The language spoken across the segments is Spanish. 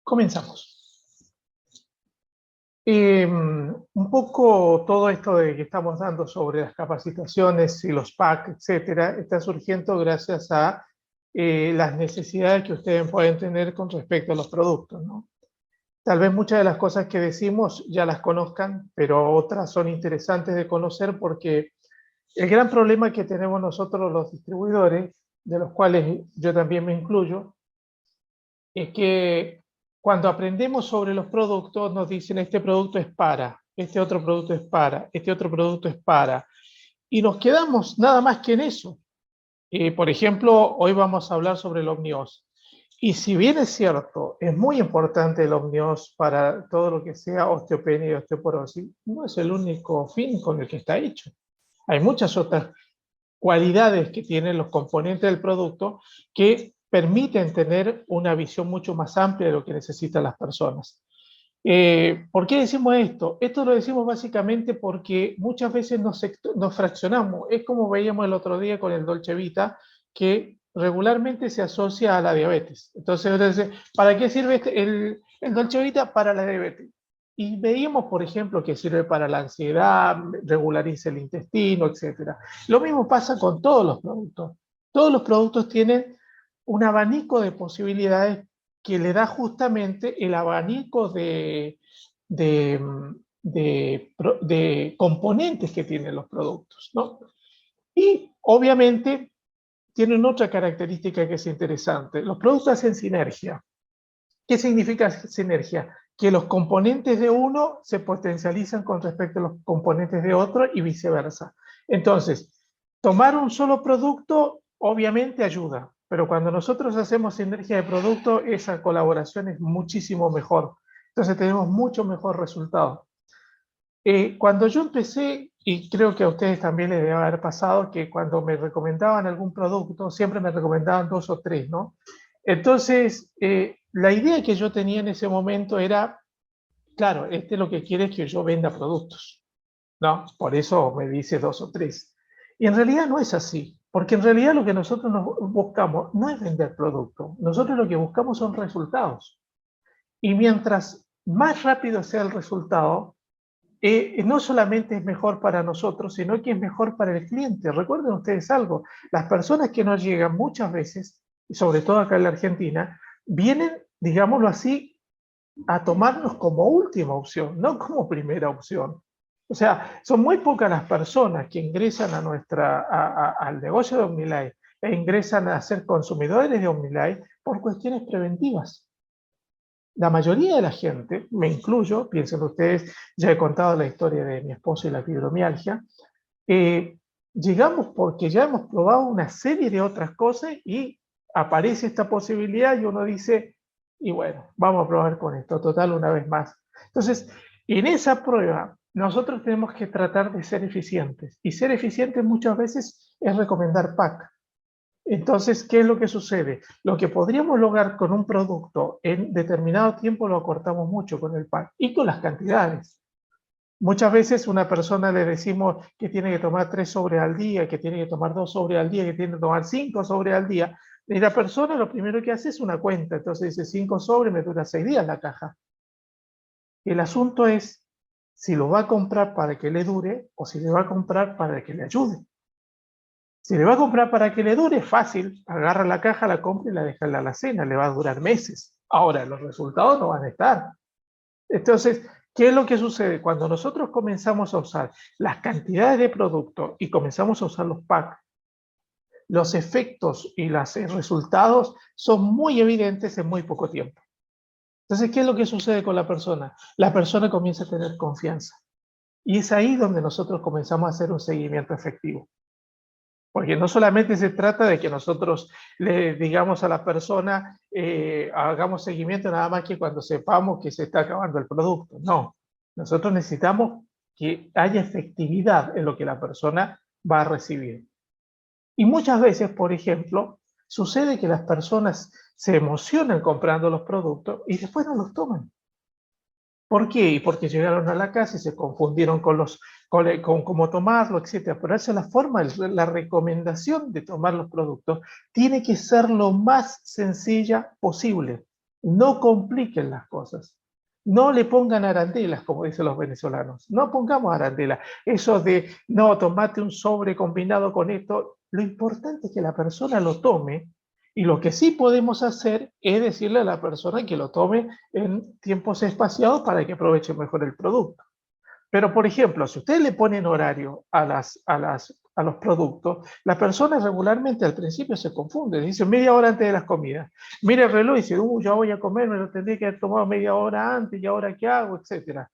Comenzamos. Un poco todo esto de que estamos dando sobre las capacitaciones y los PAC, etcétera, está surgiendo gracias a las necesidades que ustedes pueden tener con respecto a los productos, ¿no? Tal vez muchas de las cosas que decimos ya las conozcan, pero otras son interesantes de conocer porque el gran problema que tenemos nosotros los distribuidores, de los cuales yo también me incluyo, es que cuando aprendemos sobre los productos nos dicen este producto es para, este otro producto es para, este otro producto es para, y nos quedamos nada más que en eso. Por ejemplo, hoy vamos a hablar sobre el Omnios. Y si bien es cierto, es muy importante el Omnios para todo lo que sea osteopenia y osteoporosis, no es el único fin con el que está hecho. Hay muchas otras cualidades que tienen los componentes del producto que permiten tener una visión mucho más amplia de lo que necesitan las personas. ¿Por qué decimos esto? Esto lo decimos básicamente porque muchas veces nos fraccionamos. Es como veíamos el otro día con el Dolce Vita, que regularmente se asocia a la diabetes. Entonces, ¿para qué sirve el Dolce Vita? Para la diabetes. Y veíamos, por ejemplo, que sirve para la ansiedad, regulariza el intestino, etc. Lo mismo pasa con todos los productos. Todos los productos tienen un abanico de posibilidades que le da justamente el abanico de componentes que tienen los productos, ¿no? Y obviamente tienen otra característica que es interesante. Los productos hacen sinergia. ¿Qué significa sinergia? Que los componentes de uno se potencializan con respecto a los componentes de otro y viceversa. Entonces, tomar un solo producto obviamente ayuda, pero cuando nosotros hacemos sinergia de producto, esa colaboración es muchísimo mejor. Entonces tenemos mucho mejor resultado. Cuando yo empecé, y creo que a ustedes también les debe haber pasado, que cuando me recomendaban algún producto, siempre me recomendaban 2 o 3, ¿no? Entonces, la idea que yo tenía en ese momento era, claro, lo que quiere es que yo venda productos, ¿no? Por eso me dice 2 o 3. Y en realidad no es así, porque en realidad lo que nosotros buscamos no es vender productos, nosotros lo que buscamos son resultados. Y mientras más rápido sea el resultado, no solamente es mejor para nosotros, sino que es mejor para el cliente. Recuerden ustedes algo, las personas que nos llegan muchas veces, y sobre todo acá en la Argentina, vienen, digámoslo así, a tomarnos como última opción, no como primera opción. O sea, son muy pocas las personas que ingresan al negocio de OmniLife e ingresan a ser consumidores de OmniLife por cuestiones preventivas. La mayoría de la gente, me incluyo, piensen ustedes, ya he contado la historia de mi esposo y la fibromialgia, llegamos porque ya hemos probado una serie de otras cosas y aparece esta posibilidad y uno dice, y bueno, vamos a probar con esto, total, una vez más. Entonces, en esa prueba, nosotros tenemos que tratar de ser eficientes, y ser eficientes muchas veces es recomendar PAC. Entonces, ¿qué es lo que sucede? Lo que podríamos lograr con un producto en determinado tiempo lo acortamos mucho con el PAC y con las cantidades. Muchas veces a una persona le decimos que tiene que tomar 3 sobres al día, que tiene que tomar 2 sobres al día, que tiene que tomar 5 sobres al día. Y la persona lo primero que hace es una cuenta. Entonces dice 5 sobres me dura 6 días la caja. El asunto es si lo va a comprar para que le dure o si le va a comprar para que le ayude. Si le va a comprar para que le dure, fácil, agarra la caja, la compra y la deja en la alacena, le va a durar meses. Ahora, los resultados no van a estar. Entonces, ¿qué es lo que sucede? Cuando nosotros comenzamos a usar las cantidades de productos y comenzamos a usar los packs, los efectos y los resultados son muy evidentes en muy poco tiempo. Entonces, ¿qué es lo que sucede con la persona? La persona comienza a tener confianza. Y es ahí donde nosotros comenzamos a hacer un seguimiento efectivo. Porque no solamente se trata de que nosotros le digamos a la persona, hagamos seguimiento nada más que cuando sepamos que se está acabando el producto. No, nosotros necesitamos que haya efectividad en lo que la persona va a recibir. Y muchas veces, por ejemplo, sucede que las personas se emocionan comprando los productos y después no los toman. ¿Por qué? Porque llegaron a la casa y se confundieron con cómo tomarlo, etc. Pero esa es la forma, la recomendación de tomar los productos tiene que ser lo más sencilla posible. No compliquen las cosas. No le pongan arandelas, como dicen los venezolanos. No pongamos arandelas. Eso de, no, tomate un sobre combinado con esto. Lo importante es que la persona lo tome, y lo que sí podemos hacer es decirle a la persona que lo tome en tiempos espaciados para que aproveche mejor el producto. Pero, por ejemplo, si ustedes le ponen horario a los productos, la persona regularmente al principio se confunde. Dice media hora antes de las comidas. Mira el reloj y dice, ya voy a comer, me lo tendré que haber tomado media hora antes, y ahora qué hago, etcétera.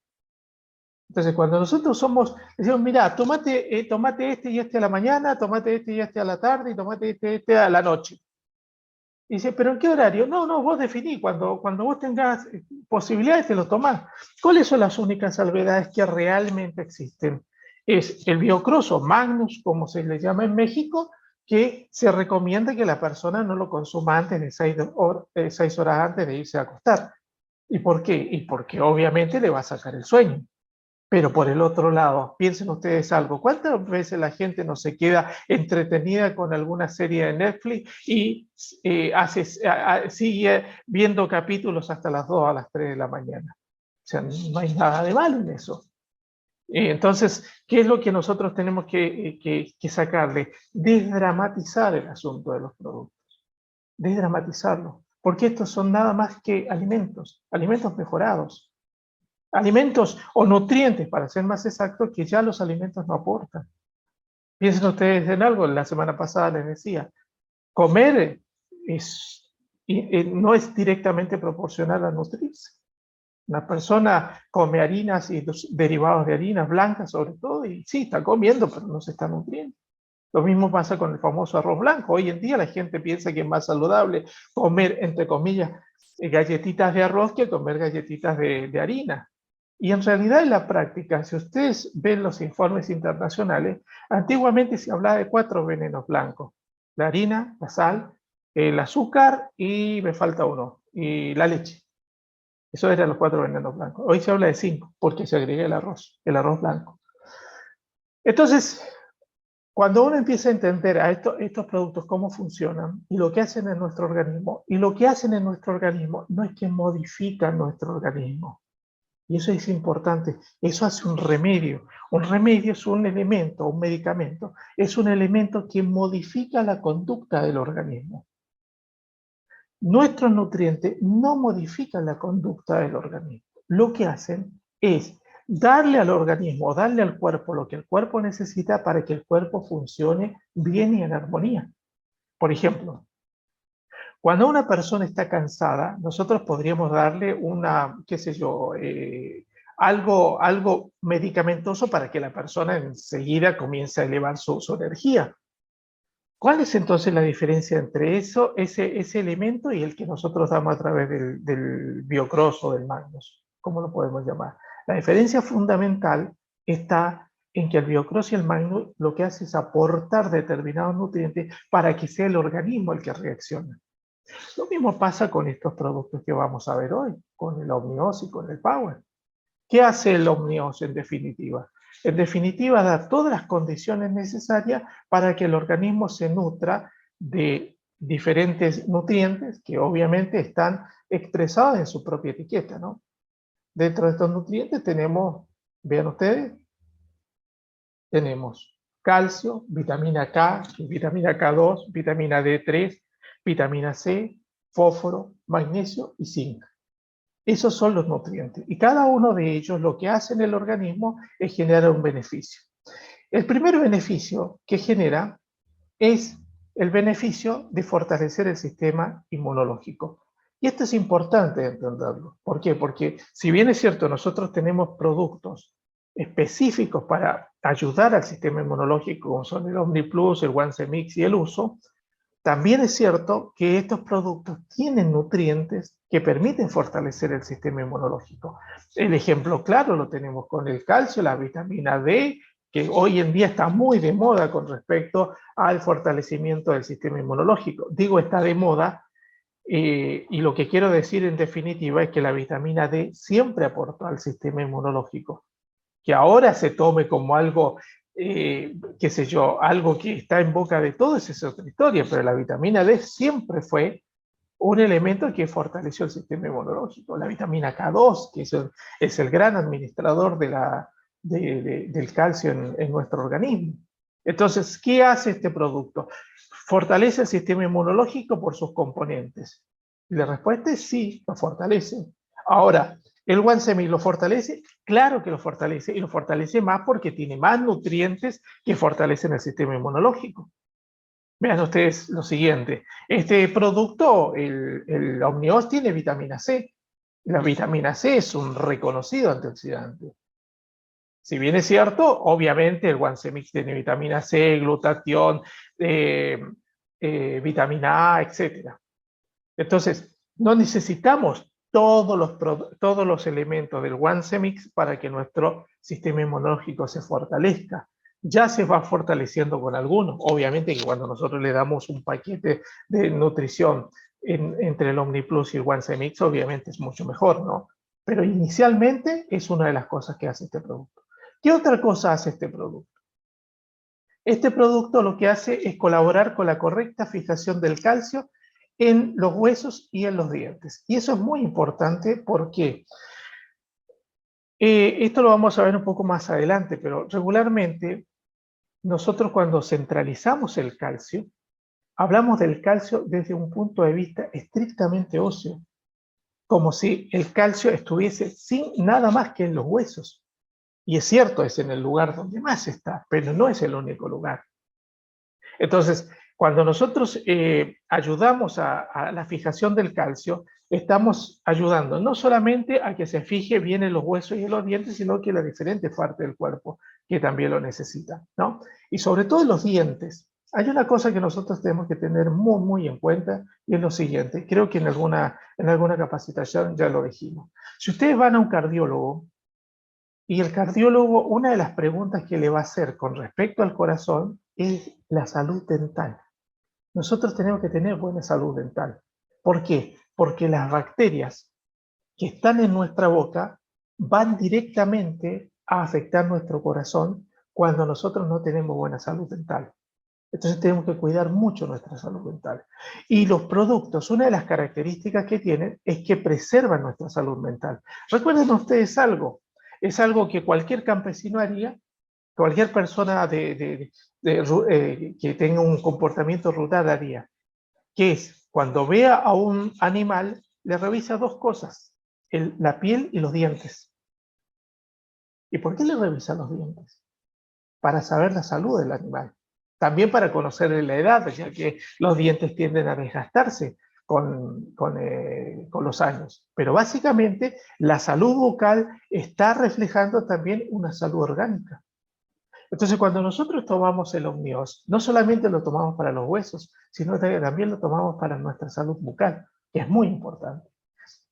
Entonces, cuando nosotros decimos, mira, tomate este y este a la mañana, tomate este y este a la tarde, y tomate este y este a la noche. Y dice, ¿pero en qué horario? No, vos definí, cuando vos tengas posibilidades te lo tomás. ¿Cuáles son las únicas salvedades que realmente existen? Es el biocross o Magnus, como se le llama en México, que se recomienda que la persona no lo consuma antes de 6 horas antes de irse a acostar. ¿Y por qué? Y porque obviamente le va a sacar el sueño. Pero por el otro lado, piensen ustedes algo, ¿cuántas veces la gente no se queda entretenida con alguna serie de Netflix y sigue viendo capítulos hasta las 2 a las 3 de la mañana? O sea, no hay nada de malo en eso. Entonces, ¿qué es lo que nosotros tenemos que sacarle? Desdramatizar el asunto de los productos. Desdramatizarlo. Porque estos son nada más que alimentos mejorados. Alimentos o nutrientes, para ser más exacto, que ya los alimentos no aportan. Piensen ustedes en algo, la semana pasada les decía, comer no es directamente proporcional a nutrirse. Una persona come harinas y los derivados de harinas blancas sobre todo, y sí, está comiendo, pero no se está nutriendo. Lo mismo pasa con el famoso arroz blanco. Hoy en día la gente piensa que es más saludable comer, entre comillas, galletitas de arroz que comer galletitas de harina. Y en realidad en la práctica, si ustedes ven los informes internacionales, antiguamente se hablaba de 4 venenos blancos: la harina, la sal, el azúcar y me falta uno, y la leche. Esos eran los 4 venenos blancos. Hoy se habla de 5 porque se agrega el arroz blanco. Entonces, cuando uno empieza a entender a estos productos cómo funcionan y lo que hacen en nuestro organismo, y lo que hacen en nuestro organismo no es que modifican nuestro organismo, y eso es importante, eso hace un remedio. Un remedio es un elemento, un medicamento, es un elemento que modifica la conducta del organismo. Nuestros nutrientes no modifican la conducta del organismo. Lo que hacen es darle al organismo, darle al cuerpo lo que el cuerpo necesita para que el cuerpo funcione bien y en armonía. Por ejemplo, cuando una persona está cansada, nosotros podríamos darle algo medicamentoso para que la persona enseguida comience a elevar su energía. ¿Cuál es entonces la diferencia entre ese elemento y el que nosotros damos a través del biocross o del Magnus? ¿Cómo lo podemos llamar? La diferencia fundamental está en que el biocross y el Magnus lo que hace es aportar determinados nutrientes para que sea el organismo el que reaccione. Lo mismo pasa con estos productos que vamos a ver hoy, con el Omnios y con el Power. ¿Qué hace el Omnios en definitiva? En definitiva, da todas las condiciones necesarias para que el organismo se nutra de diferentes nutrientes que obviamente están expresados en su propia etiqueta, ¿no? Dentro de estos nutrientes tenemos, vean ustedes, tenemos calcio, vitamina K, vitamina K2, vitamina D3, vitamina C, fósforo, magnesio y zinc. Esos son los nutrientes. Y cada uno de ellos lo que hace en el organismo es generar un beneficio. El primer beneficio que genera es el beneficio de fortalecer el sistema inmunológico. Y esto es importante entenderlo. ¿Por qué? Porque si bien es cierto, nosotros tenemos productos específicos para ayudar al sistema inmunológico, como son el OmniPlus, el OneCemix y el Uso, también es cierto que estos productos tienen nutrientes que permiten fortalecer el sistema inmunológico. El ejemplo claro lo tenemos con el calcio, la vitamina D, que hoy en día está muy de moda con respecto al fortalecimiento del sistema inmunológico. Digo, está de moda, y lo que quiero decir en definitiva es que la vitamina D siempre aportó al sistema inmunológico. Que ahora se tome como algo, qué sé yo, algo que está en boca de todos, es otra historia, pero la vitamina D siempre fue un elemento que fortaleció el sistema inmunológico. La vitamina K2, que es el gran administrador del calcio en nuestro organismo. Entonces, ¿qué hace este producto? ¿Fortalece el sistema inmunológico por sus componentes? Y la respuesta es sí, lo fortalece. Ahora, ¿el One-Semi lo fortalece? Claro que lo fortalece, y lo fortalece más porque tiene más nutrientes que fortalecen el sistema inmunológico. Vean ustedes lo siguiente, este producto, el Omnios, tiene vitamina C. La vitamina C es un reconocido antioxidante. Si bien es cierto, obviamente el One-Semix tiene vitamina C, glutatión, vitamina A, etc. Entonces, no necesitamos todos los elementos del One-Semix para que nuestro sistema inmunológico se fortalezca. Ya se va fortaleciendo con algunos. Obviamente que cuando nosotros le damos un paquete de nutrición entre el OmniPlus y el One-Semix, obviamente es mucho mejor, ¿no? Pero inicialmente es una de las cosas que hace este producto. ¿Qué otra cosa hace este producto? Este producto lo que hace es colaborar con la correcta fijación del calcio en los huesos y en los dientes. Y eso es muy importante porque esto lo vamos a ver un poco más adelante, pero regularmente nosotros cuando centralizamos el calcio, hablamos del calcio desde un punto de vista estrictamente óseo, como si el calcio estuviese sin nada más que en los huesos. Y es cierto, es en el lugar donde más está, pero no es el único lugar. Entonces, cuando nosotros ayudamos a la fijación del calcio, estamos ayudando no solamente a que se fije bien en los huesos y en los dientes, sino que en las diferentes partes del cuerpo que también lo necesitan, ¿no? Y sobre todo en los dientes. Hay una cosa que nosotros tenemos que tener muy, muy en cuenta, y es lo siguiente. Creo que en alguna capacitación ya lo dijimos. Si ustedes van a un cardiólogo, y el cardiólogo, una de las preguntas que le va a hacer con respecto al corazón es la salud dental. Nosotros tenemos que tener buena salud dental. ¿Por qué? Porque las bacterias que están en nuestra boca van directamente a afectar nuestro corazón cuando nosotros no tenemos buena salud dental. Entonces tenemos que cuidar mucho nuestra salud dental. Y los productos, una de las características que tienen es que preservan nuestra salud mental. Recuerden ustedes algo, es algo que cualquier campesino haría, cualquier persona que tenga un comportamiento rural haría, que es cuando vea a un animal, le revisa dos cosas, la piel y los dientes. ¿Y por qué le revisa los dientes? Para saber la salud del animal. También para conocer la edad, ya que los dientes tienden a desgastarse con los años. Pero básicamente la salud bucal está reflejando también una salud orgánica. Entonces cuando nosotros tomamos el Omnios, no solamente lo tomamos para los huesos, sino que también lo tomamos para nuestra salud bucal, que es muy importante.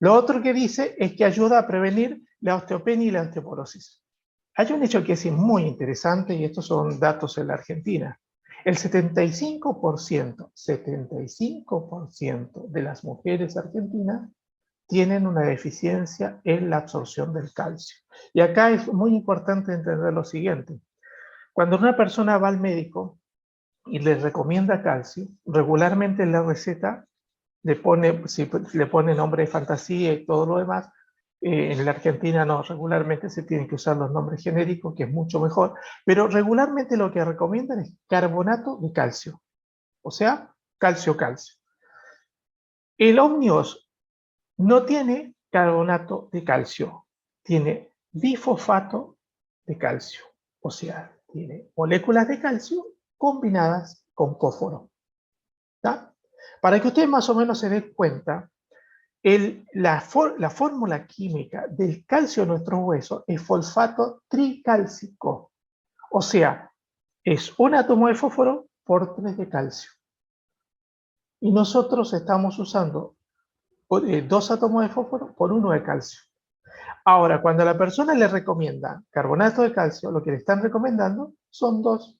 Lo otro que dice es que ayuda a prevenir la osteopenia y la osteoporosis. Hay un hecho que es muy interesante, y estos son datos en la Argentina. El 75% de las mujeres argentinas tienen una deficiencia en la absorción del calcio. Y acá es muy importante entender lo siguiente. Cuando una persona va al médico y le recomienda calcio, regularmente en la receta le pone nombre de fantasía y todo lo demás. En la Argentina no, regularmente se tienen que usar los nombres genéricos, que es mucho mejor, pero regularmente lo que recomiendan es carbonato de calcio, o sea, calcio-calcio. El Omnios no tiene carbonato de calcio, tiene difosfato de calcio, o sea, tiene moléculas de calcio combinadas con fósforo. ¿Tá? Para que ustedes más o menos se den cuenta, la fórmula química del calcio en nuestros huesos es fosfato tricálcico. O sea, es un átomo de fósforo por 3 de calcio. Y nosotros estamos usando 2 átomos de fósforo por 1 de calcio. Ahora, cuando a la persona le recomienda carbonato de calcio, lo que le están recomendando son 2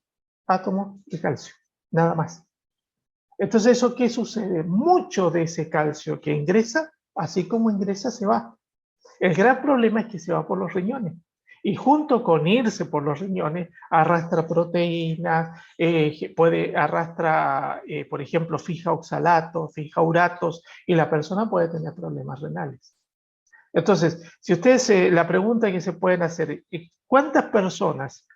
átomos de calcio, nada más. Entonces, ¿eso qué sucede? Mucho de ese calcio que ingresa, así como ingresa, se va. El gran problema es que se va por los riñones. Y junto con irse por los riñones, arrastra proteínas, arrastra, por ejemplo, fija oxalatos, fija uratos, y la persona puede tener problemas renales. Entonces, si ustedes, la pregunta que se pueden hacer, ¿cuántas personas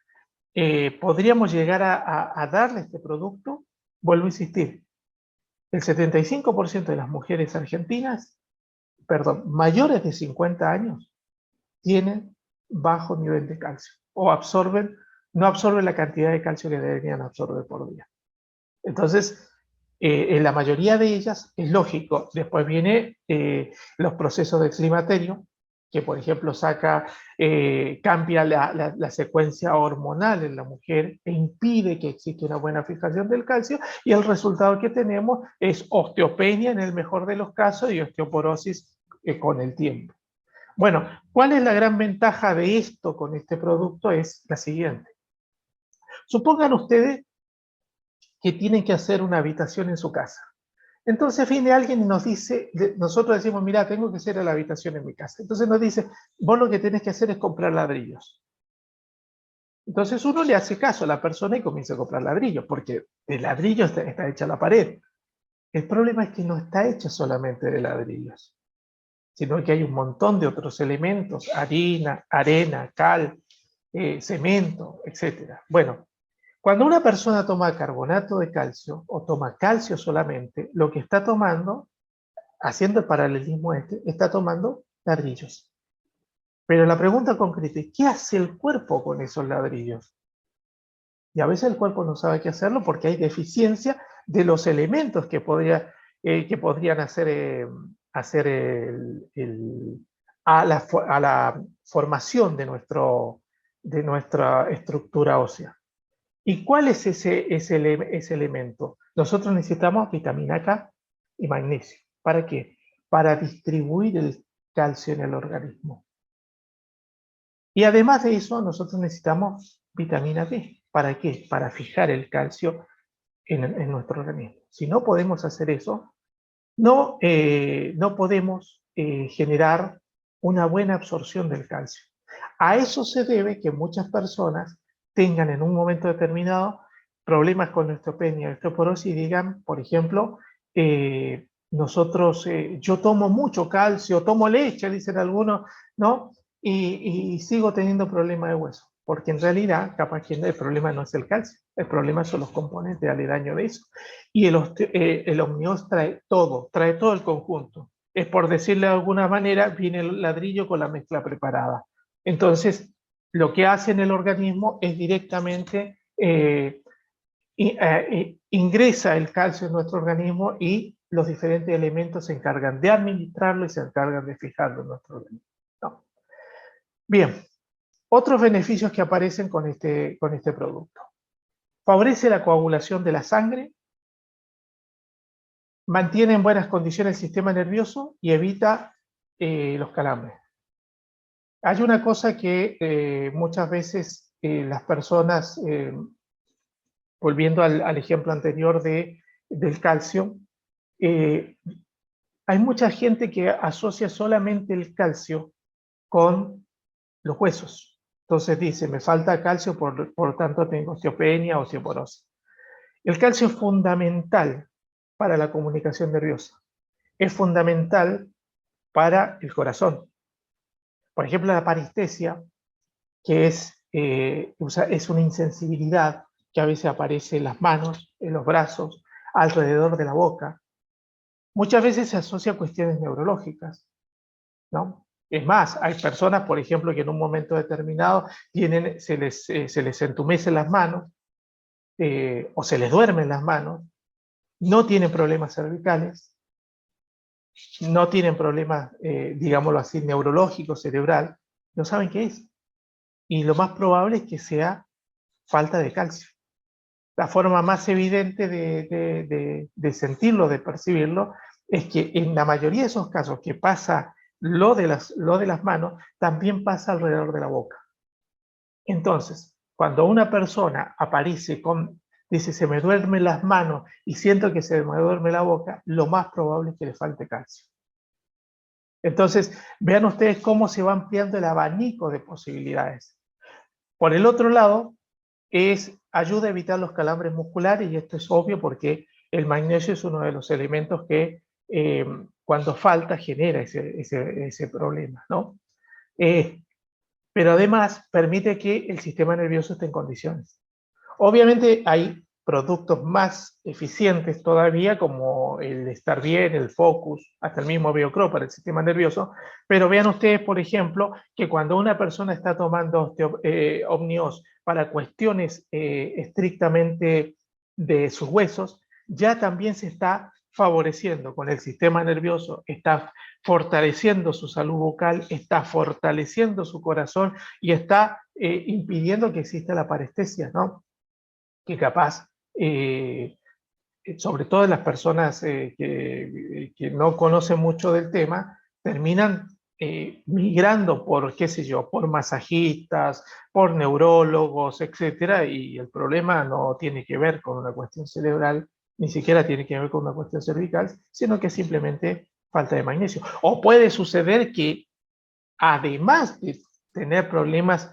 podríamos llegar a darle este producto? Vuelvo a insistir, el 75% de las mujeres argentinas, perdón, mayores de 50 años, tienen bajo nivel de calcio o no absorben la cantidad de calcio que deberían absorber por día. Entonces, en la mayoría de ellas es lógico. Después viene los procesos de climaterio, que por ejemplo cambia la secuencia hormonal en la mujer e impide que exista una buena fijación del calcio, y el resultado que tenemos es osteopenia en el mejor de los casos y osteoporosis con el tiempo. Bueno, ¿cuál es la gran ventaja de esto con este producto? Es la siguiente. Supongan ustedes que tienen que hacer una habitación en su casa. Entonces viene alguien y nos dice, nosotros decimos, mira, tengo que hacer la habitación en mi casa. Entonces nos dice, vos lo que tenés que hacer es comprar ladrillos. Entonces uno le hace caso a la persona y comienza a comprar ladrillos, porque el ladrillo está hecha la pared. El problema es que no está hecha solamente de ladrillos, sino que hay un montón de otros elementos, harina, arena, cal, cemento, etc. Bueno, cuando una persona toma carbonato de calcio o toma calcio solamente, lo que está tomando, haciendo el paralelismo está tomando ladrillos. Pero la pregunta concreta es, ¿qué hace el cuerpo con esos ladrillos? Y a veces el cuerpo no sabe qué hacerlo porque hay deficiencia de los elementos que podrían hacer a la formación de nuestra estructura ósea. ¿Y cuál es ese elemento? Nosotros necesitamos vitamina K y magnesio. ¿Para qué? Para distribuir el calcio en el organismo. Y además de eso, nosotros necesitamos vitamina D. ¿Para qué? Para fijar el calcio en nuestro organismo. Si no podemos hacer eso, no podemos generar una buena absorción del calcio. A eso se debe que muchas personas tengan en un momento determinado problemas con osteopenia, osteoporosis, y digan, por ejemplo, yo tomo mucho calcio, tomo leche, dicen algunos, ¿no? Y sigo teniendo problemas de hueso, porque en realidad capaz que el problema no es el calcio, el problema son los componentes aledaños de eso. Y el Omnios trae todo el conjunto. Es, por decirle de alguna manera, viene el ladrillo con la mezcla preparada. Entonces, lo que hace en el organismo es directamente ingresa el calcio en nuestro organismo, y los diferentes elementos se encargan de administrarlo y se encargan de fijarlo en nuestro organismo, ¿no? Bien, otros beneficios que aparecen con este producto. Favorece la coagulación de la sangre, mantiene en buenas condiciones el sistema nervioso y evita los calambres. Hay una cosa que muchas veces las personas, volviendo al ejemplo anterior del calcio, hay mucha gente que asocia solamente el calcio con los huesos. Entonces dice, me falta calcio, por tanto tengo osteopenia o osteoporosis. El calcio es fundamental para la comunicación nerviosa. Es fundamental para el corazón. Por ejemplo, la parestesia, que es una insensibilidad que a veces aparece en las manos, en los brazos, alrededor de la boca. Muchas veces se asocia a cuestiones neurológicas, ¿no? Es más, hay personas, por ejemplo, que en un momento determinado se les entumecen las manos o se les duermen las manos, no tienen problemas cervicales, no tienen problemas, digámoslo así, neurológicos, cerebral, no saben qué es. Y lo más probable es que sea falta de calcio. La forma más evidente de sentirlo, de percibirlo, es que en la mayoría de esos casos que pasa lo de las manos, también pasa alrededor de la boca. Entonces, cuando una persona aparece dice, se me duermen las manos y siento que se me duerme la boca, lo más probable es que le falte calcio. Entonces, vean ustedes cómo se va ampliando el abanico de posibilidades. Por el otro lado, ayuda a evitar los calambres musculares, y esto es obvio porque el magnesio es uno de los elementos que cuando falta genera ese problema, ¿no? Pero además permite que el sistema nervioso esté en condiciones. Obviamente hay productos más eficientes todavía, como el Estar Bien, el Focus, hasta el mismo Biocro para el sistema nervioso, pero vean ustedes, por ejemplo, que cuando una persona está tomando Omnios para cuestiones estrictamente de sus huesos, ya también se está favoreciendo con el sistema nervioso, está fortaleciendo su salud bucal, está fortaleciendo su corazón y está impidiendo que exista la parestesia, ¿no? Que capaz, sobre todo en las personas que no conocen mucho del tema, terminan migrando por, qué sé yo, por masajistas, por neurólogos, etcétera, y el problema no tiene que ver con una cuestión cerebral, ni siquiera tiene que ver con una cuestión cervical, sino que es simplemente falta de magnesio. O puede suceder que, además de tener problemas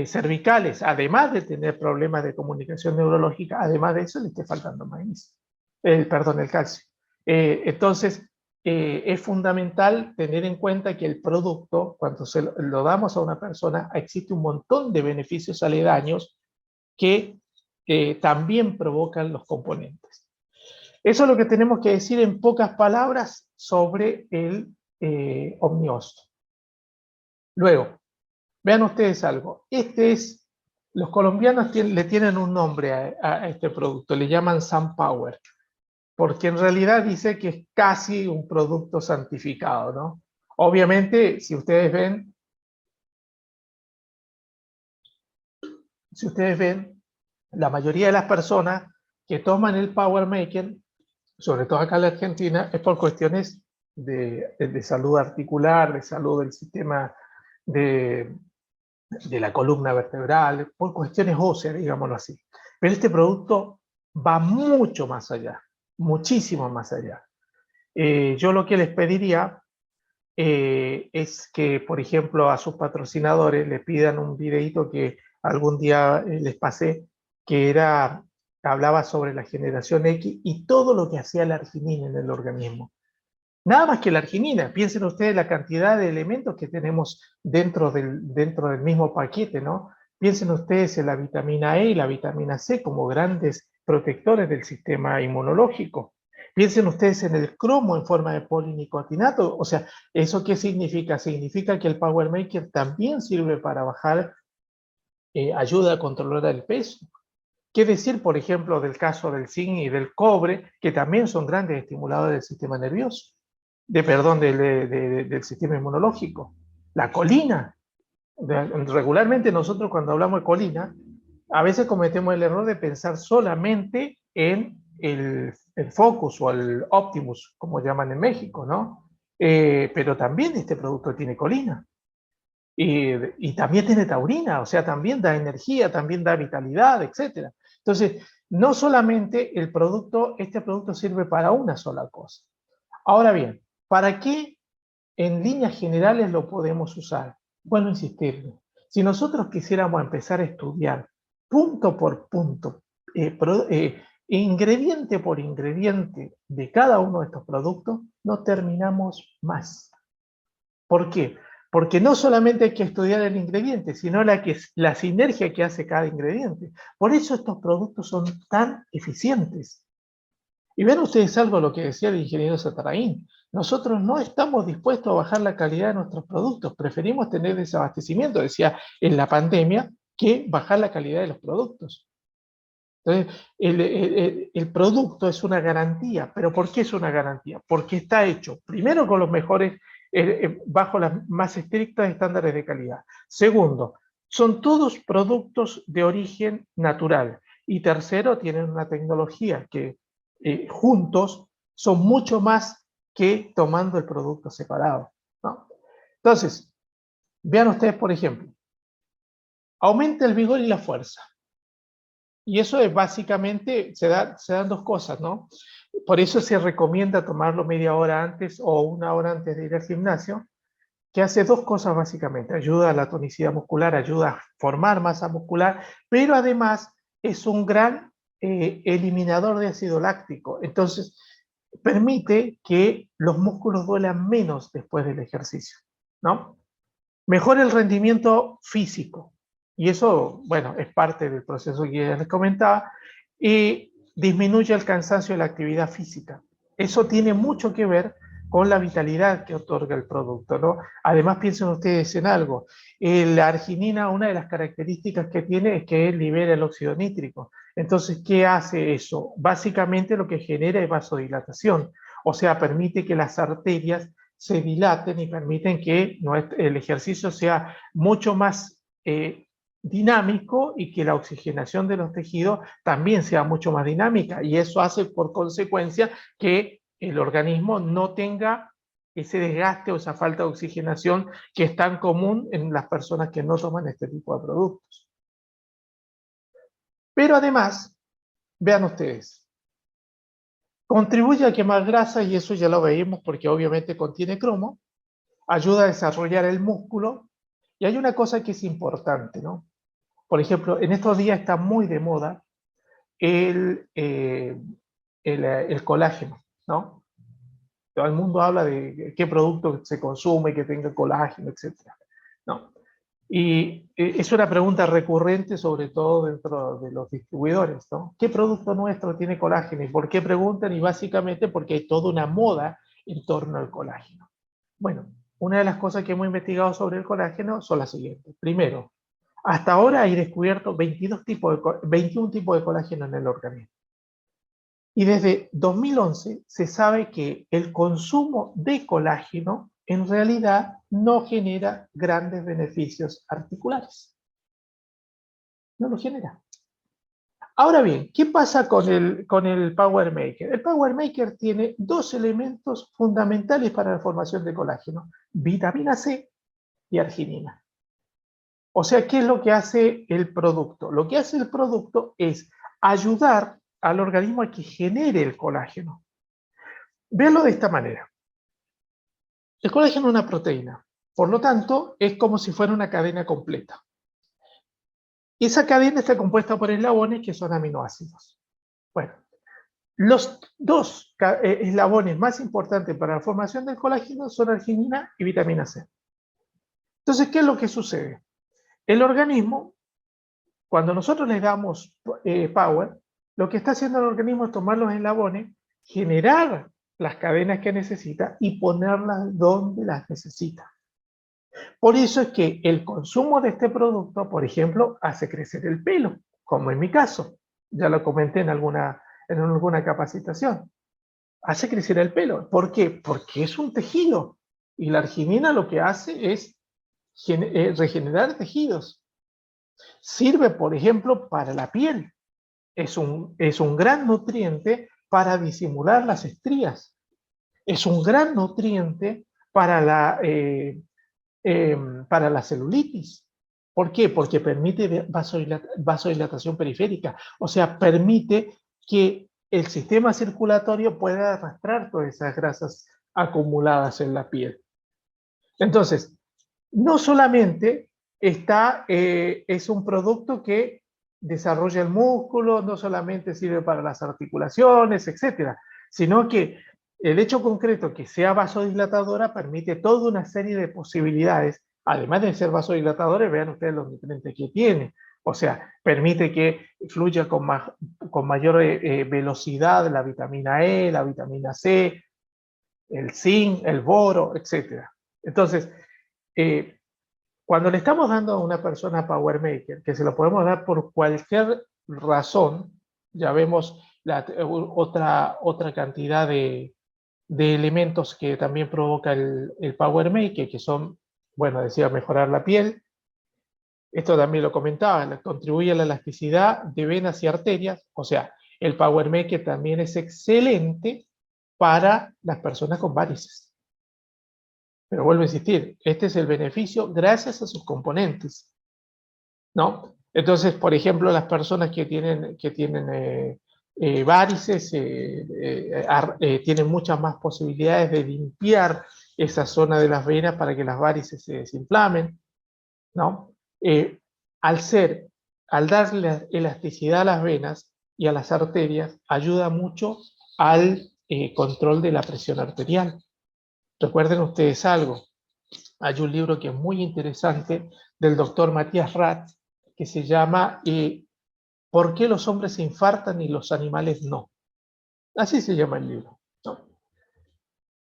cervicales, además de tener problemas de comunicación neurológica, además de eso le esté faltando magnesio, perdón, el calcio. Entonces, es fundamental tener en cuenta que el producto, cuando lo damos a una persona, existe un montón de beneficios aledaños que también provocan los componentes. Eso es lo que tenemos que decir en pocas palabras sobre el Omnios. Luego, vean ustedes algo. Los colombianos le tienen un nombre a este producto, le llaman SunPower, porque en realidad dice que es casi un producto santificado, ¿no? Obviamente, si ustedes ven, la mayoría de las personas que toman el Power Maker, sobre todo acá en la Argentina, es por cuestiones de salud articular, de salud del sistema de la columna vertebral, por cuestiones óseas, digámoslo así. Pero este producto va mucho más allá, muchísimo más allá. Yo lo que les pediría es que, por ejemplo, a sus patrocinadores le pidan un videito que algún día les pasé, que hablaba sobre la generación X y todo lo que hacía la arginina en el organismo. Nada más que la arginina. Piensen ustedes la cantidad de elementos que tenemos dentro del mismo paquete, ¿no? Piensen ustedes en la vitamina E y la vitamina C como grandes protectores del sistema inmunológico. Piensen ustedes en el cromo en forma de polinicotinato. O sea, ¿eso qué significa? Significa que el Power Maker también sirve para bajar, ayuda a controlar el peso. ¿Qué decir, por ejemplo, del caso del zinc y del cobre, que también son grandes estimuladores del sistema nervioso? Del sistema inmunológico. La colina. Regularmente nosotros cuando hablamos de colina, a veces cometemos el error de pensar solamente en el Focus o el Optimus, como llaman en México, ¿no? Pero también este producto tiene colina. Y también tiene taurina, o sea, también da energía, también da vitalidad, etc. Entonces, no solamente este producto sirve para una sola cosa. Ahora bien, ¿para qué en líneas generales lo podemos usar? Bueno, insistir. Si nosotros quisiéramos empezar a estudiar punto por punto, ingrediente por ingrediente de cada uno de estos productos, no terminamos más. ¿Por qué? Porque no solamente hay que estudiar el ingrediente, sino la sinergia que hace cada ingrediente. Por eso estos productos son tan eficientes. Y ven ustedes algo lo que decía el ingeniero Satarain. Nosotros no estamos dispuestos a bajar la calidad de nuestros productos, preferimos tener desabastecimiento, decía, en la pandemia, que bajar la calidad de los productos. Entonces, el producto es una garantía, pero ¿por qué es una garantía? Porque está hecho, primero, con los mejores, bajo las más estrictas estándares de calidad. Segundo, son todos productos de origen natural. Y tercero, tienen una tecnología que juntos son mucho más que tomando el producto separado, ¿no? Entonces, vean ustedes, por ejemplo, aumenta el vigor y la fuerza. Y eso es básicamente, se dan dos cosas, ¿no? Por eso se recomienda tomarlo media hora antes o una hora antes de ir al gimnasio, que hace dos cosas básicamente. Ayuda a la tonicidad muscular, ayuda a formar masa muscular, pero además es un gran eliminador de ácido láctico. Entonces, permite que los músculos duelan menos después del ejercicio, ¿no? Mejora el rendimiento físico. Y eso, bueno, es parte del proceso que ya les comentaba. Y disminuye el cansancio de la actividad física. Eso tiene mucho que ver con la vitalidad que otorga el producto, ¿no? Además, piensen ustedes en algo. La arginina, una de las características que tiene es que libera el óxido nítrico. Entonces, ¿qué hace eso? Básicamente lo que genera es vasodilatación. O sea, permite que las arterias se dilaten y permiten que el ejercicio sea mucho más dinámico y que la oxigenación de los tejidos también sea mucho más dinámica. Y eso hace por consecuencia que el organismo no tenga ese desgaste o esa falta de oxigenación que es tan común en las personas que no toman este tipo de productos. Pero además, vean ustedes, contribuye a quemar grasa, y eso ya lo veíamos porque obviamente contiene cromo, ayuda a desarrollar el músculo, y hay una cosa que es importante, ¿no? Por ejemplo, en estos días está muy de moda el colágeno, ¿no? Todo el mundo habla de qué producto se consume, que tenga colágeno, etc. ¿No? Y es una pregunta recurrente, sobre todo dentro de los distribuidores, ¿no? ¿Qué producto nuestro tiene colágeno? ¿Y por qué preguntan? Y básicamente porque hay toda una moda en torno al colágeno. Bueno, una de las cosas que hemos investigado sobre el colágeno son las siguientes. Primero, hasta ahora hay descubierto 21 tipos de colágeno en el organismo. Y desde 2011 se sabe que el consumo de colágeno en realidad no genera grandes beneficios articulares. No lo genera. Ahora bien, ¿qué pasa con el Power Maker? El Power Maker tiene dos elementos fundamentales para la formación de colágeno: vitamina C y arginina. O sea, ¿qué es lo que hace el producto? Lo que hace el producto es ayudar al organismo a que genere el colágeno. Véanlo de esta manera. El colágeno es una proteína, por lo tanto, es como si fuera una cadena completa. Y esa cadena está compuesta por eslabones que son aminoácidos. Bueno, los dos eslabones más importantes para la formación del colágeno son arginina y vitamina C. Entonces, ¿qué es lo que sucede? El organismo, cuando nosotros le damos power, lo que está haciendo el organismo es tomar los eslabones, generar las cadenas que necesita y ponerlas donde las necesita. Por eso es que el consumo de este producto, por ejemplo, hace crecer el pelo, como en mi caso. Ya lo comenté en alguna capacitación. Hace crecer el pelo. ¿Por qué? Porque es un tejido. Y la arginina lo que hace es regenerar tejidos. Sirve, por ejemplo, para la piel. Es un gran nutriente para disimular las estrías. Es un gran nutriente para la celulitis. ¿Por qué? Porque permite vasodilatación periférica. O sea, permite que el sistema circulatorio pueda arrastrar todas esas grasas acumuladas en la piel. Entonces, no solamente es un producto que desarrolla el músculo, no solamente sirve para las articulaciones, etcétera, sino que el hecho concreto que sea vasodilatadora permite toda una serie de posibilidades. Además de ser vasodilatadores, vean ustedes los nutrientes que tiene. O sea, permite que fluya con mayor velocidad la vitamina E, la vitamina C, el zinc, el boro, etcétera. Entonces, cuando le estamos dando a una persona Power Maker, que se lo podemos dar por cualquier razón, ya vemos otra cantidad de elementos que también provoca el Power Maker, que son, bueno, decía, mejorar la piel. Esto también lo comentaba, contribuye a la elasticidad de venas y arterias. O sea, el Power Maker también es excelente para las personas con varices. Pero vuelvo a insistir, este es el beneficio gracias a sus componentes, ¿no? Entonces, por ejemplo, las personas que tienen varices tienen muchas más posibilidades de limpiar esa zona de las venas para que las varices se desinflamen, ¿no? Al darle elasticidad a las venas y a las arterias, ayuda mucho al control de la presión arterial. Recuerden ustedes algo, hay un libro que es muy interesante del doctor Matías Rath, que se llama ¿Por qué los hombres se infartan y los animales no? Así se llama el libro, ¿no?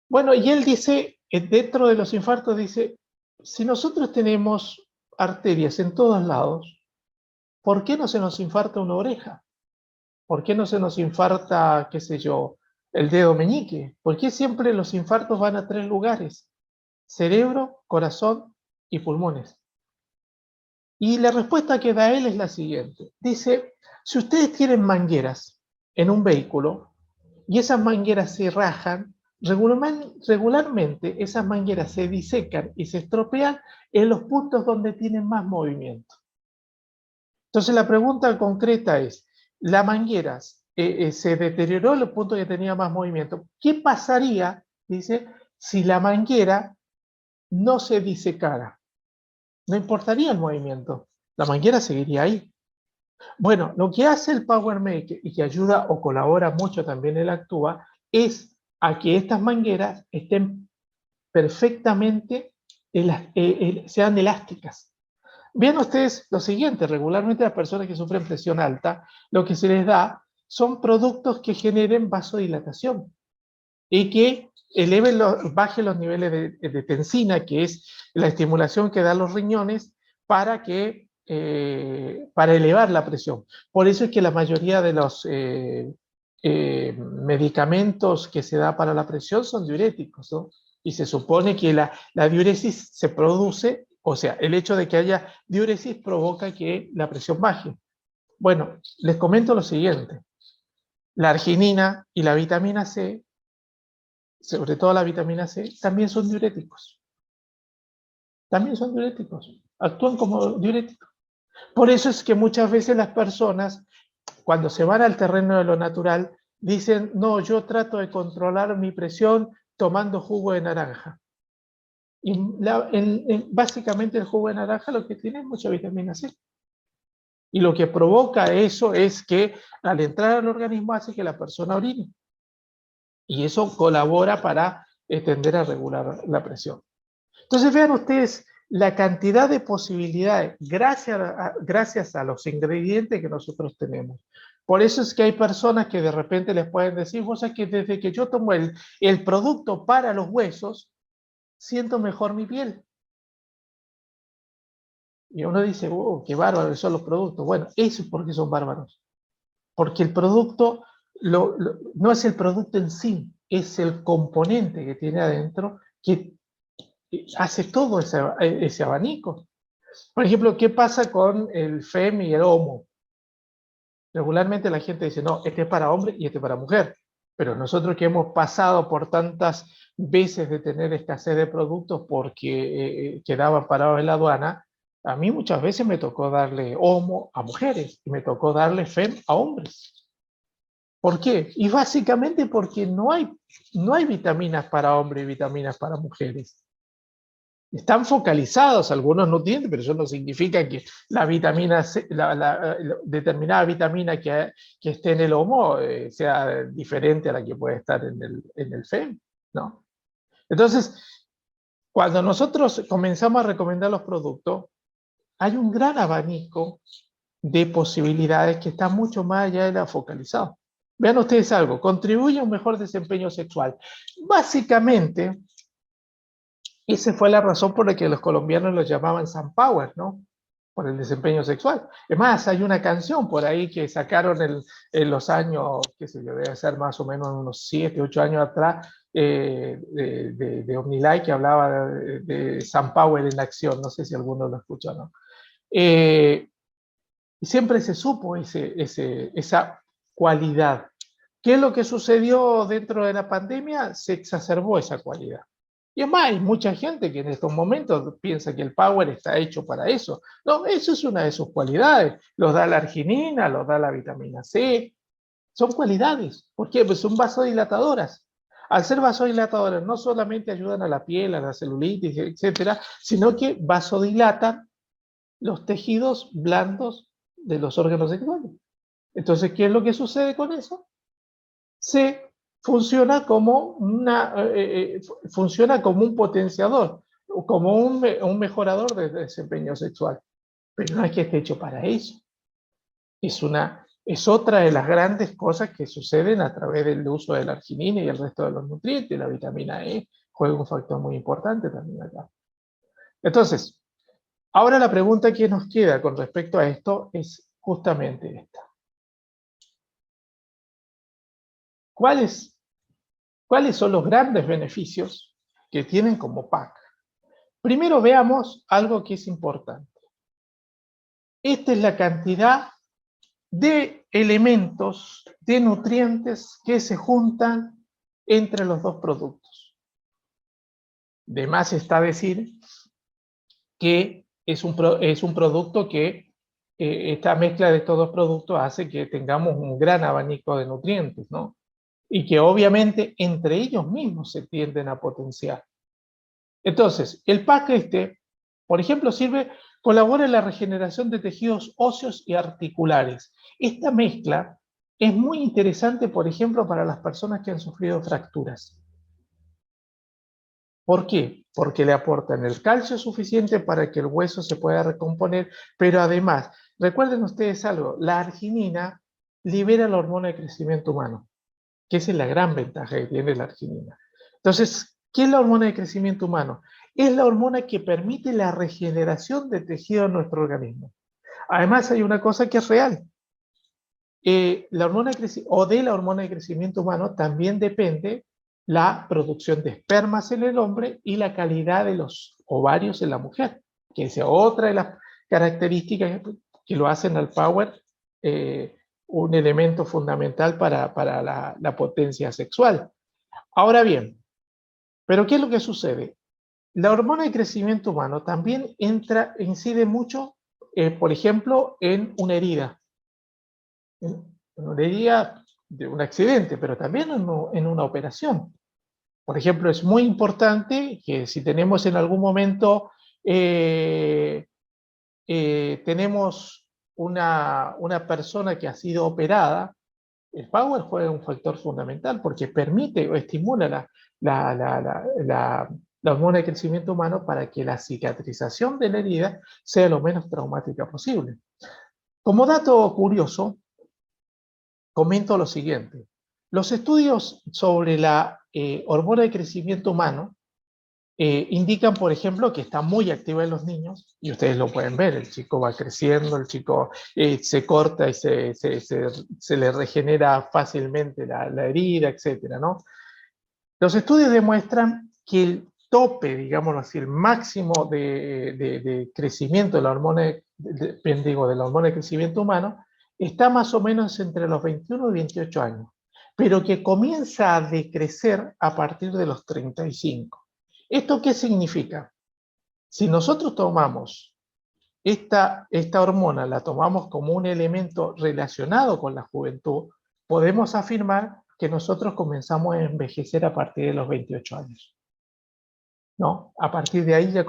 Bueno, y él dice, dentro de los infartos, dice, si nosotros tenemos arterias en todos lados, ¿por qué no se nos infarta una oreja? ¿Por qué no se nos infarta, qué sé yo, el dedo meñique? ¿Por qué siempre los infartos van a 3 lugares? Cerebro, corazón y pulmones. Y la respuesta que da él es la siguiente. Dice, si ustedes tienen mangueras en un vehículo y esas mangueras se rajan, regularmente esas mangueras se disecan y se estropean en los puntos donde tienen más movimiento. Entonces la pregunta concreta es, la manguera se deterioró en los puntos que tenía más movimiento. ¿Qué pasaría, dice, si la manguera no se disecara? No importaría el movimiento, la manguera seguiría ahí. Bueno, lo que hace el Power Make y que ayuda o colabora mucho también el Actúa es a que estas mangueras estén perfectamente, sean elásticas. Vean ustedes lo siguiente, regularmente las personas que sufren presión alta, lo que se les da son productos que generen vasodilatación y que bajen los niveles de tensina, que es la estimulación que dan los riñones para elevar la presión. Por eso es que la mayoría de los medicamentos que se da para la presión son diuréticos, ¿no? Y se supone que la diuresis se produce, o sea, el hecho de que haya diuresis provoca que la presión baje. Bueno, les comento lo siguiente. La arginina y la vitamina C, sobre todo la vitamina C, también son diuréticos. También son diuréticos. Actúan como diuréticos. Por eso es que muchas veces las personas, cuando se van al terreno de lo natural, dicen, no, yo trato de controlar mi presión tomando jugo de naranja. Y básicamente el jugo de naranja lo que tiene es mucha vitamina C. Y lo que provoca eso es que al entrar al organismo hace que la persona orine. Y eso colabora para tender a regular la presión. Entonces vean ustedes la cantidad de posibilidades gracias a los ingredientes que nosotros tenemos. Por eso es que hay personas que de repente les pueden decir, vos sabés que desde que yo tomo el producto para los huesos, siento mejor mi piel. Y uno dice, oh, qué bárbaros son los productos. Bueno, eso es porque son bárbaros. Porque el producto no es el producto en sí, es el componente que tiene adentro que hace todo ese abanico. Por ejemplo, ¿qué pasa con el FEM y el HOMO? Regularmente la gente dice, no, este es para hombre y este es para mujer. Pero nosotros que hemos pasado por tantas veces de tener escasez de productos porque quedaban parados en la aduana, a mí muchas veces me tocó darle HOMO a mujeres y me tocó darle FEM a hombres. ¿Por qué? Y básicamente porque no hay vitaminas para hombres y vitaminas para mujeres. Están focalizados algunos nutrientes, pero eso no significa que la vitamina C, determinada vitamina que esté en el HOMO sea diferente a la que puede estar en el FEM, ¿no? Entonces, cuando nosotros comenzamos a recomendar los productos, hay un gran abanico de posibilidades que están mucho más allá de la focalizado. Vean ustedes algo, contribuye a un mejor desempeño sexual. Básicamente, esa fue la razón por la que los colombianos los llamaban Sunpower, ¿no? Por el desempeño sexual. Es más, hay una canción por ahí que sacaron en los años, qué sé yo, debe ser más o menos unos 7, 8 años atrás, de OmniLife, que hablaba de Sunpower en acción. No sé si alguno lo escuchó, ¿no? Y siempre se supo esa cualidad. ¿Qué es lo que sucedió dentro de la pandemia? Se exacerbó esa cualidad. Y es más, hay mucha gente que en estos momentos piensa que el Power está hecho para eso. No, eso es una de sus cualidades. Los da la arginina, los da la vitamina C. Son cualidades. ¿Por qué? Pues son vasodilatadoras. Al ser vasodilatadores no solamente ayudan a la piel, a la celulitis, etcétera, sino que vasodilatan los tejidos blandos de los órganos sexuales. Entonces, ¿qué es lo que sucede con eso? Se funciona como, funciona como un potenciador, como un mejorador de desempeño sexual. Pero no es que esté hecho para eso. Es otra de las grandes cosas que suceden a través del uso de la arginina y el resto de los nutrientes. La vitamina E juega un factor muy importante también acá. Entonces, ahora la pregunta que nos queda con respecto a esto es justamente esta. ¿Cuáles son los grandes beneficios que tienen como PAC? Primero veamos algo que es importante. Esta es la cantidad de elementos, de nutrientes que se juntan entre los dos productos. De más está decir que es un producto que esta mezcla de estos dos productos hace que tengamos un gran abanico de nutrientes, ¿no? Y que obviamente entre ellos mismos se tienden a potenciar. Entonces, el PAC por ejemplo, colabora en la regeneración de tejidos óseos y articulares. Esta mezcla es muy interesante, por ejemplo, para las personas que han sufrido fracturas. ¿Por qué? Porque le aportan el calcio suficiente para que el hueso se pueda recomponer, pero además, recuerden ustedes algo, la arginina libera la hormona de crecimiento humano, que esa es la gran ventaja que tiene la arginina. Entonces, ¿qué es la hormona de crecimiento humano? Es la hormona que permite la regeneración de tejido en nuestro organismo. Además, hay una cosa que es real. La hormona de la hormona de crecimiento humano también depende la producción de espermas en el hombre y la calidad de los ovarios en la mujer, que es otra de las características que lo hacen al power un elemento fundamental para la potencia sexual. Ahora bien, ¿pero qué es lo que sucede? La hormona de crecimiento humano también incide mucho, por ejemplo, en una herida. En una herida de un accidente, pero también en una operación. Por ejemplo, es muy importante que si tenemos en algún momento, tenemos una persona que ha sido operada, el power juega un factor fundamental porque permite o estimula la hormona de crecimiento humano para que la cicatrización de la herida sea lo menos traumática posible. Como dato curioso, comento lo siguiente. Los estudios sobre la hormona de crecimiento humano indican, por ejemplo, que está muy activa en los niños, y ustedes lo pueden ver, el chico va creciendo, el chico se corta y se le regenera fácilmente la herida, etc., ¿no? Los estudios demuestran que el tope, digámoslo así, el máximo de crecimiento de la hormona de la hormona de crecimiento humano está más o menos entre los 21 y 28 años, pero que comienza a decrecer a partir de los 35. ¿Esto qué significa? Si nosotros tomamos esta hormona, la tomamos como un elemento relacionado con la juventud, podemos afirmar que nosotros comenzamos a envejecer a partir de los 28 años. ¿No? A partir de ahí ya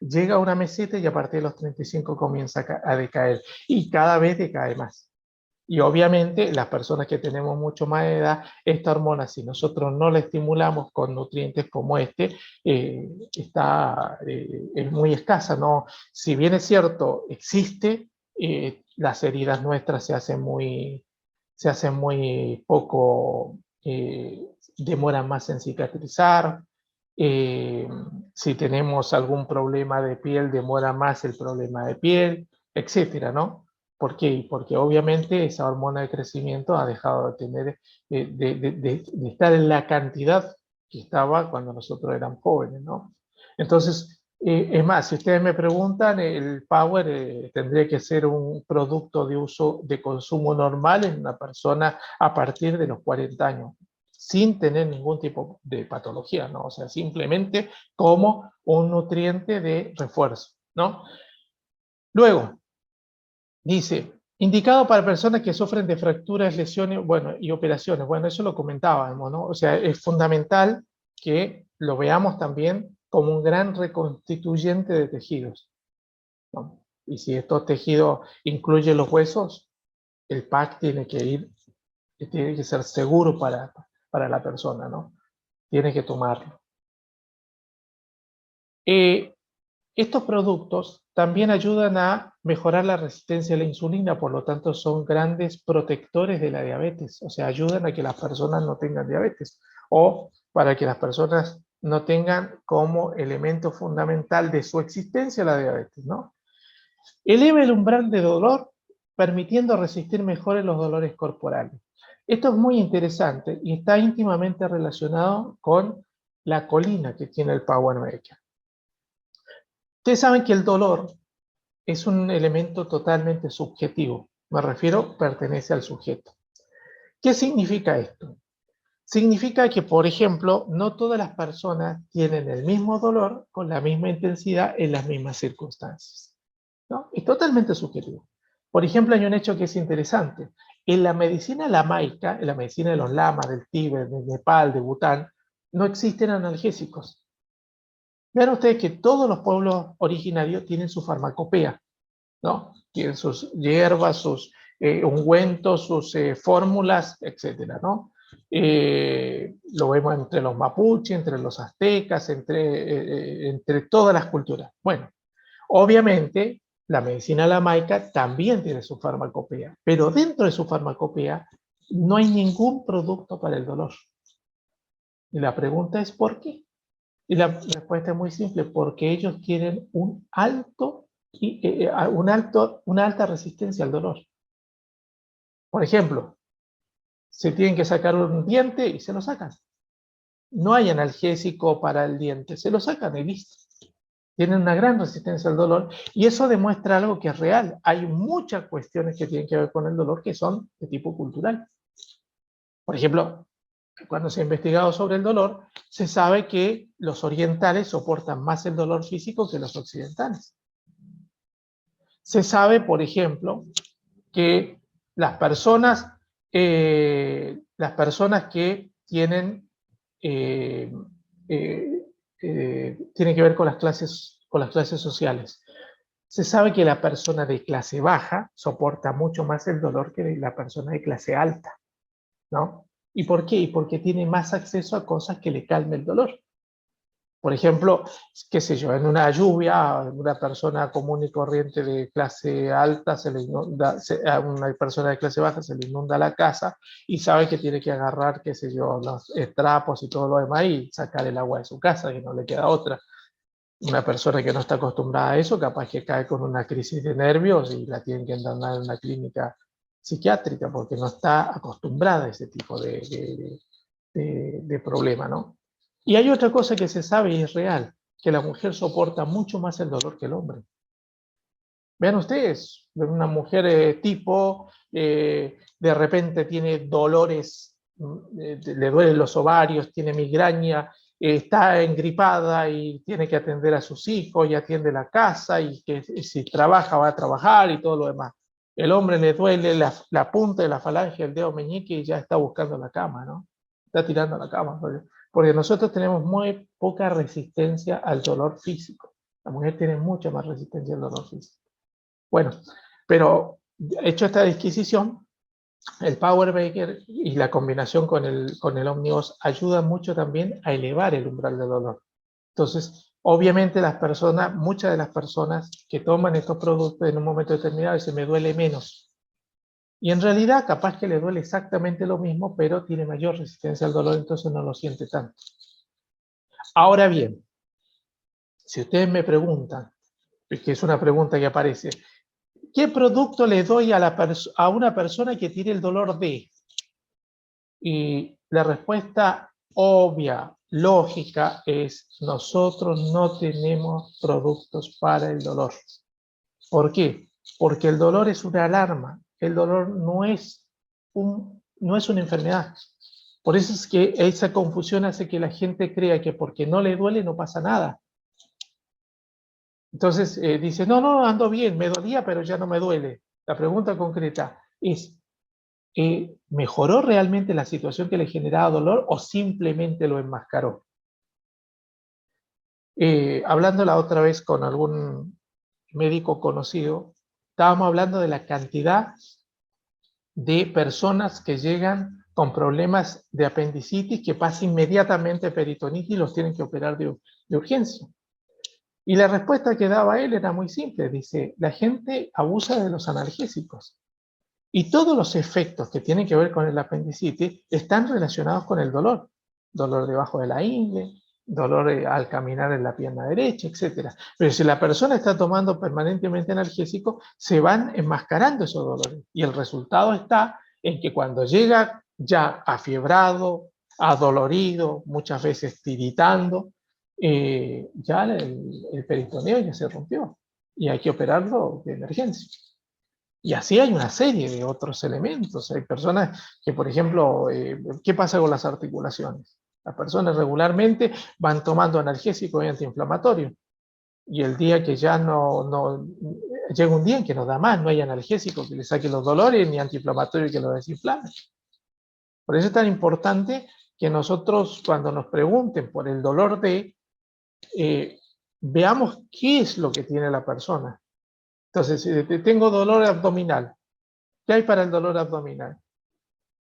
llega a una meseta y a partir de los 35 comienza a decaer. Y cada vez decae más. Y obviamente las personas que tenemos mucho más edad, esta hormona, si nosotros no la estimulamos con nutrientes como es muy escasa, ¿no? Si bien es cierto, existe, las heridas nuestras se hacen muy poco, demoran más en cicatrizar. Si tenemos algún problema de piel, demora más el problema de piel, etcétera, ¿no? ¿Por qué? Porque obviamente esa hormona de crecimiento ha dejado de tener, de estar en la cantidad que estaba cuando nosotros éramos jóvenes, ¿no? Entonces, es más, si ustedes me preguntan, el Power tendría que ser un producto de consumo normal en una persona a partir de los 40 años, sin tener ningún tipo de patología, ¿no? O sea, simplemente como un nutriente de refuerzo, ¿no? Luego, dice, Indicado para personas que sufren de fracturas, lesiones, bueno, y operaciones. Bueno, eso lo comentábamos, ¿no? O sea, es fundamental que lo veamos también como un gran reconstituyente de tejidos, ¿no? Y si estos tejidos incluyen los huesos, el pack tiene que ser seguro para la persona, ¿no? Tiene que tomarlo. Estos productos también ayudan a mejorar la resistencia a la insulina, por lo tanto son grandes protectores de la diabetes, o sea, ayudan a que las personas no tengan diabetes, o para que las personas no tengan como elemento fundamental de su existencia la diabetes, ¿no? Eleva el umbral de dolor, permitiendo resistir mejor los dolores corporales. Esto es muy interesante y está íntimamente relacionado con la colina que tiene el Power Maker. Ustedes saben que el dolor es un elemento totalmente subjetivo. Me refiero, pertenece al sujeto. ¿Qué significa esto? Significa que, por ejemplo, no todas las personas tienen el mismo dolor con la misma intensidad en las mismas circunstancias, ¿no? Es totalmente subjetivo. Por ejemplo, hay un hecho que es interesante. En la medicina lamaica, en la medicina de los lamas, del Tíbet, de Nepal, de Bután, no existen analgésicos. Vean ustedes que todos los pueblos originarios tienen su farmacopea, ¿no? Tienen sus hierbas, sus ungüentos, sus fórmulas, etcétera, ¿no? Lo vemos entre los mapuches, entre los aztecas, entre todas las culturas. Bueno, obviamente la medicina lamaica también tiene su farmacopea, pero dentro de su farmacopea no hay ningún producto para el dolor. Y la pregunta es ¿por qué? Y la respuesta es muy simple, porque ellos tienen una alta resistencia al dolor. Por ejemplo, se tienen que sacar un diente y se lo sacan. No hay analgésico para el diente, se lo sacan y listo. Tienen una gran resistencia al dolor y eso demuestra algo que es real. Hay muchas cuestiones que tienen que ver con el dolor que son de tipo cultural. Por ejemplo, cuando se ha investigado sobre el dolor, se sabe que los orientales soportan más el dolor físico que los occidentales. Se sabe, por ejemplo, que las personas que tienen, tiene que ver con las clases sociales. Se sabe que la persona de clase baja soporta mucho más el dolor que la persona de clase alta, ¿no? ¿Y por qué? Porque tiene más acceso a cosas que le calmen el dolor. Por ejemplo, qué sé yo, en una lluvia, una persona común y corriente de clase alta, a una persona de clase baja se le inunda la casa y sabe que tiene que agarrar, qué sé yo, los trapos y todo lo demás y sacar el agua de su casa, que no le queda otra. Una persona que no está acostumbrada a eso, capaz que cae con una crisis de nervios y la tienen que internar en una clínica psiquiátrica porque no está acostumbrada a ese tipo de problema, ¿no? Y hay otra cosa que se sabe y es real, que la mujer soporta mucho más el dolor que el hombre. Vean ustedes, una mujer de repente tiene dolores, le duelen los ovarios, tiene migraña, está engripada y tiene que atender a sus hijos y atiende la casa y que si trabaja va a trabajar y todo lo demás. El hombre le duele la punta de la falange del dedo meñique y ya está buscando la cama, ¿no? Está tirando a la cama. Porque nosotros tenemos muy poca resistencia al dolor físico. La mujer tiene mucha más resistencia al dolor físico. Bueno, pero hecho esta disquisición, el Power Maker y la combinación con el Omnivos ayuda mucho también a elevar el umbral del dolor. Entonces, obviamente muchas de las personas que toman estos productos en un momento determinado dicen me duele menos. Y en realidad capaz que le duele exactamente lo mismo, pero tiene mayor resistencia al dolor, entonces no lo siente tanto. Ahora bien, si ustedes me preguntan, que es una pregunta que aparece, ¿qué producto le doy a una persona que tiene el dolor de? Y la respuesta obvia, lógica, es nosotros no tenemos productos para el dolor. ¿Por qué? Porque el dolor es una alarma. El dolor no es una enfermedad. Por eso es que esa confusión hace que la gente crea que porque no le duele no pasa nada. Entonces dice, no, ando bien, me dolía, pero ya no me duele. La pregunta concreta es, ¿mejoró realmente la situación que le generaba dolor o simplemente lo enmascaró? Hablando la otra vez con algún médico conocido, estábamos hablando de la cantidad de personas que llegan con problemas de apendicitis que pasa inmediatamente peritonitis y los tienen que operar de urgencia. Y la respuesta que daba él era muy simple, dice, la gente abusa de los analgésicos y todos los efectos que tienen que ver con el apendicitis están relacionados con el dolor. Dolor debajo de la ingle, dolor al caminar en la pierna derecha, etc. Pero si la persona está tomando permanentemente analgésico, se van enmascarando esos dolores. Y el resultado está en que cuando llega ya afiebrado, adolorido, muchas veces tiritando, ya el peritoneo ya se rompió y hay que operarlo de emergencia. Y así hay una serie de otros elementos. Hay personas que, por ejemplo, ¿qué pasa con las articulaciones? Las personas regularmente van tomando analgésicos y antiinflamatorios. Y el día que ya llega un día en que no da más, no hay analgésico que le saque los dolores ni antiinflamatorio que lo desinflame. Por eso es tan importante que nosotros, cuando nos pregunten por el dolor veamos qué es lo que tiene la persona. Entonces, si tengo dolor abdominal, ¿qué hay para el dolor abdominal?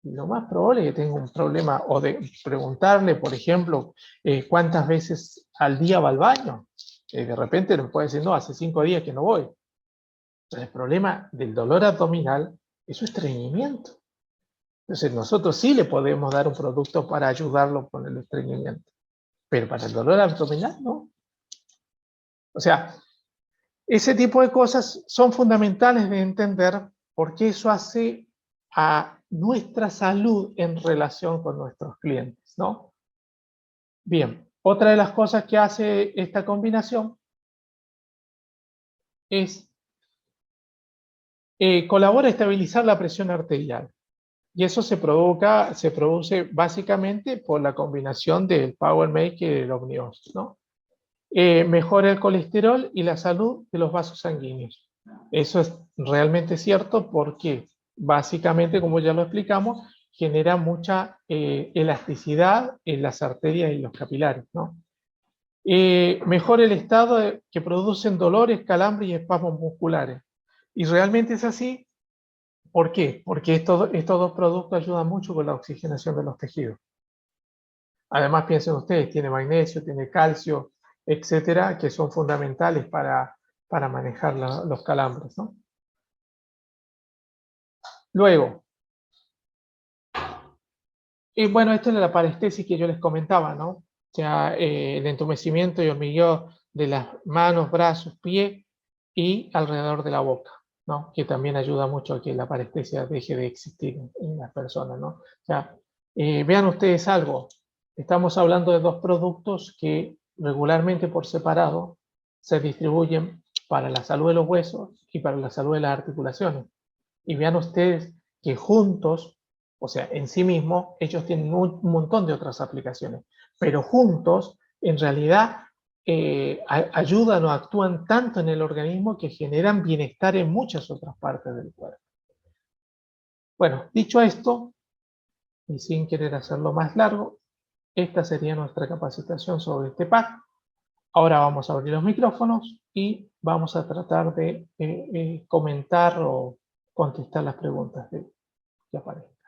Y lo más probable es que tenga un problema, o de preguntarle, por ejemplo, cuántas veces al día va al baño. De repente nos puede decir, no, hace 5 días que no voy. Entonces, el problema del dolor abdominal es su estreñimiento. Entonces, nosotros sí le podemos dar un producto para ayudarlo con el estreñimiento, pero para el dolor abdominal no. O sea, ese tipo de cosas son fundamentales de entender porque eso hace a nuestra salud en relación con nuestros clientes, ¿no? Bien, otra de las cosas que hace esta combinación es colabora a estabilizar la presión arterial. Y eso se produce básicamente por la combinación del Power Make y del Omnios, ¿no? Mejora el colesterol y la salud de los vasos sanguíneos. Eso es realmente cierto porque básicamente, como ya lo explicamos, genera mucha elasticidad en las arterias y los capilares, ¿no? Mejora el estado que producen dolores, calambres y espasmos musculares. Y realmente es así. ¿Por qué? Porque estos dos productos ayudan mucho con la oxigenación de los tejidos. Además, piensen ustedes, tiene magnesio, tiene calcio, etcétera, que son fundamentales para manejar los calambres, ¿no? Luego, bueno, esto es la parestesis que yo les comentaba, ¿no? O sea, el entumecimiento y hormigueo de las manos, brazos, pies y alrededor de la boca, ¿no? Que también ayuda mucho a que la parestesia deje de existir en las personas, ¿no? O sea, vean ustedes algo, estamos hablando de dos productos que regularmente por separado se distribuyen para la salud de los huesos y para la salud de las articulaciones. Y vean ustedes que juntos, o sea, en sí mismos, ellos tienen un montón de otras aplicaciones, pero juntos, en realidad, ayudan o actúan tanto en el organismo que generan bienestar en muchas otras partes del cuerpo. Bueno, dicho esto, y sin querer hacerlo más largo, esta sería nuestra capacitación sobre este pack. Ahora vamos a abrir los micrófonos y vamos a tratar de comentar o contestar las preguntas que aparecen.